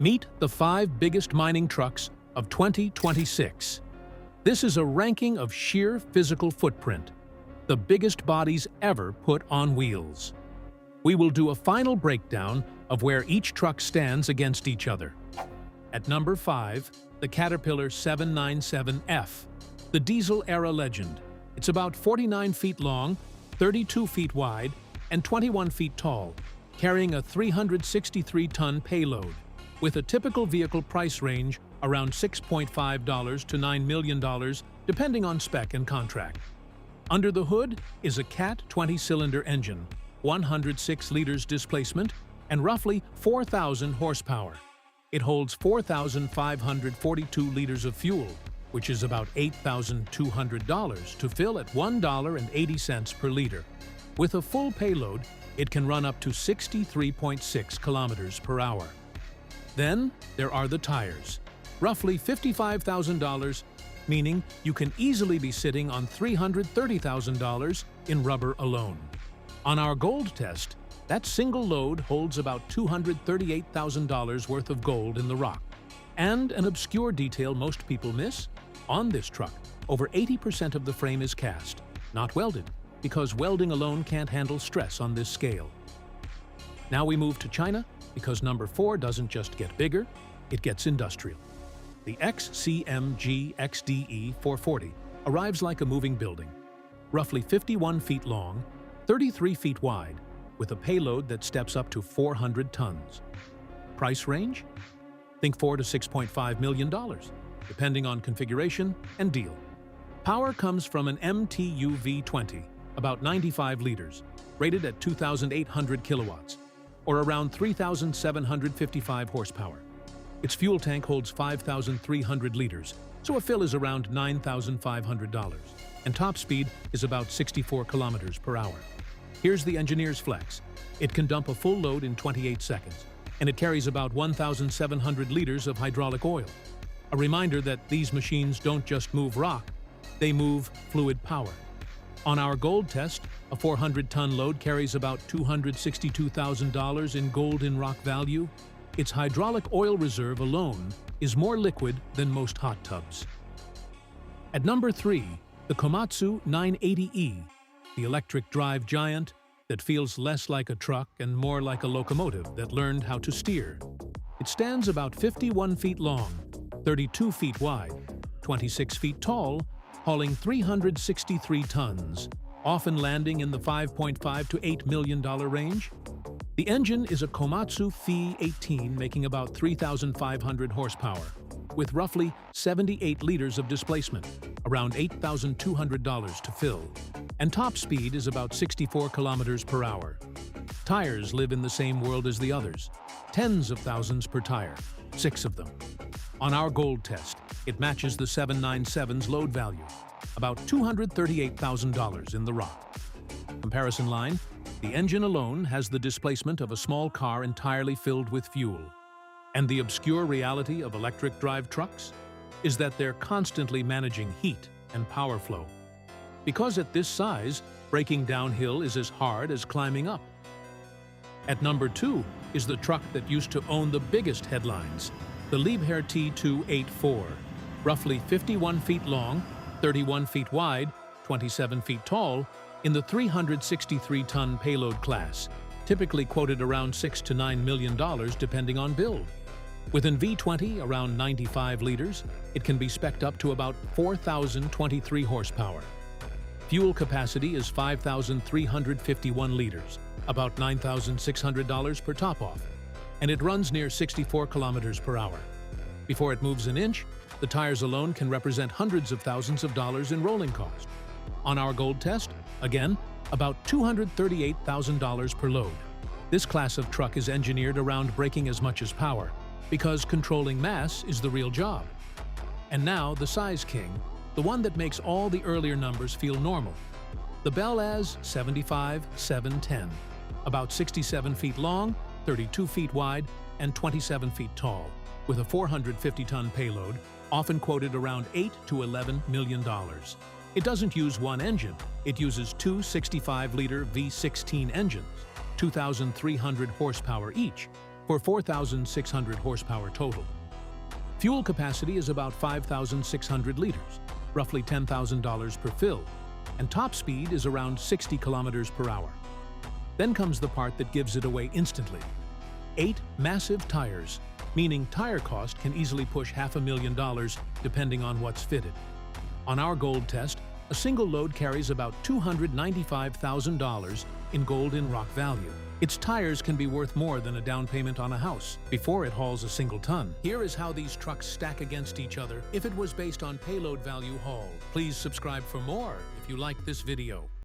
Meet the 5 biggest mining trucks of 2026. This is a ranking of sheer physical footprint, the biggest bodies ever put on wheels. We will do a final breakdown of where each truck stands against each other. At number 5, the Caterpillar 797F, the diesel-era legend. It's about 49 feet long, 32 feet wide, and 21 feet tall, carrying a 363-ton payload, with a typical vehicle price range around $6.5 to $9 million, depending on spec and contract. Under the hood is a Cat 20-cylinder engine, 106 liters displacement, and roughly 4,000 horsepower. It holds 4,542 liters of fuel, which is about $8,200 to fill at $1.80 per liter. With a full payload, it can run up to 63.6 kilometers per hour. Then there are the tires, roughly $55,000, meaning you can easily be sitting on $330,000 in rubber alone. On our gold test, that single load holds about $238,000 worth of gold in the rock. And an obscure detail most people miss: on this truck, over 80% of the frame is cast, not welded, because welding alone can't handle stress on this scale. Now we move to China, because number 4 doesn't just get bigger, it gets industrial. The XCMG XDE440 arrives like a moving building, roughly 51 feet long, 33 feet wide, with a payload that steps up to 400 tons. Price range? Think $4 to $6.5 million, depending on configuration and deal. Power comes from an MTU V20, about 95 liters, rated at 2,800 kilowatts, or around 3,755 horsepower. Its fuel tank holds 5,300 liters, so a fill is around $9,500, and top speed is about 64 kilometers per hour. Here's the engineer's flex. It can dump a full load in 28 seconds, and it carries about 1,700 liters of hydraulic oil. A reminder that these machines don't just move rock, they move fluid power. On our gold test, a 400-ton load carries about $262,000 in gold in rock value. Its hydraulic oil reserve alone is more liquid than most hot tubs. At number 3, the Komatsu 980E, the electric drive giant that feels less like a truck and more like a locomotive that learned how to steer. It stands about 51 feet long, 32 feet wide, 26 feet tall, hauling 363 tons, often landing in the $5.5 to $8 million range. The engine is a Komatsu Phi-18, making about 3,500 horsepower, with roughly 78 liters of displacement, around $8,200 to fill, and top speed is about 64 kilometers per hour. Tires live in the same world as the others, tens of thousands per tire, 6 of them. On our gold test, it matches the 797's load value, about $238,000 in the rock. Comparison line: the engine alone has the displacement of a small car entirely filled with fuel. And the obscure reality of electric drive trucks is that they're constantly managing heat and power flow. Because at this size, braking downhill is as hard as climbing up. At number 2 is the truck that used to own the biggest headlines, the Liebherr T 284, roughly 51 feet long, 31 feet wide, 27 feet tall, in the 363-ton payload class, typically quoted around $6 to $9 million depending on build. With an V20 around 95 liters, it can be spec'd up to about 4,023 horsepower. Fuel capacity is 5,351 liters, about $9,600 per top-off, and it runs near 64 kilometers per hour. Before it moves an inch, the tires alone can represent hundreds of thousands of dollars in rolling cost. On our gold test, again, about $238,000 per load. This class of truck is engineered around braking as much as power, because controlling mass is the real job. And now the size king, the one that makes all the earlier numbers feel normal. The BelAZ 75710, about 67 feet long, 32 feet wide, and 27 feet tall, with a 450-ton payload, often quoted around $8 to $11 million. It doesn't use one engine, it uses 2 65-liter V16 engines, 2,300 horsepower each, for 4,600 horsepower total. Fuel capacity is about 5,600 liters, roughly $10,000 per fill, and top speed is around 60 kilometers per hour. Then comes the part that gives it away instantly. 8 massive tires, meaning tire cost can easily push $500,000 depending on what's fitted. On our gold test, a single load carries about $295,000 in gold in rock value. Its tires can be worth more than a down payment on a house before it hauls a single ton. Here is how these trucks stack against each other if it was based on payload value haul. Please subscribe for more if you like this video.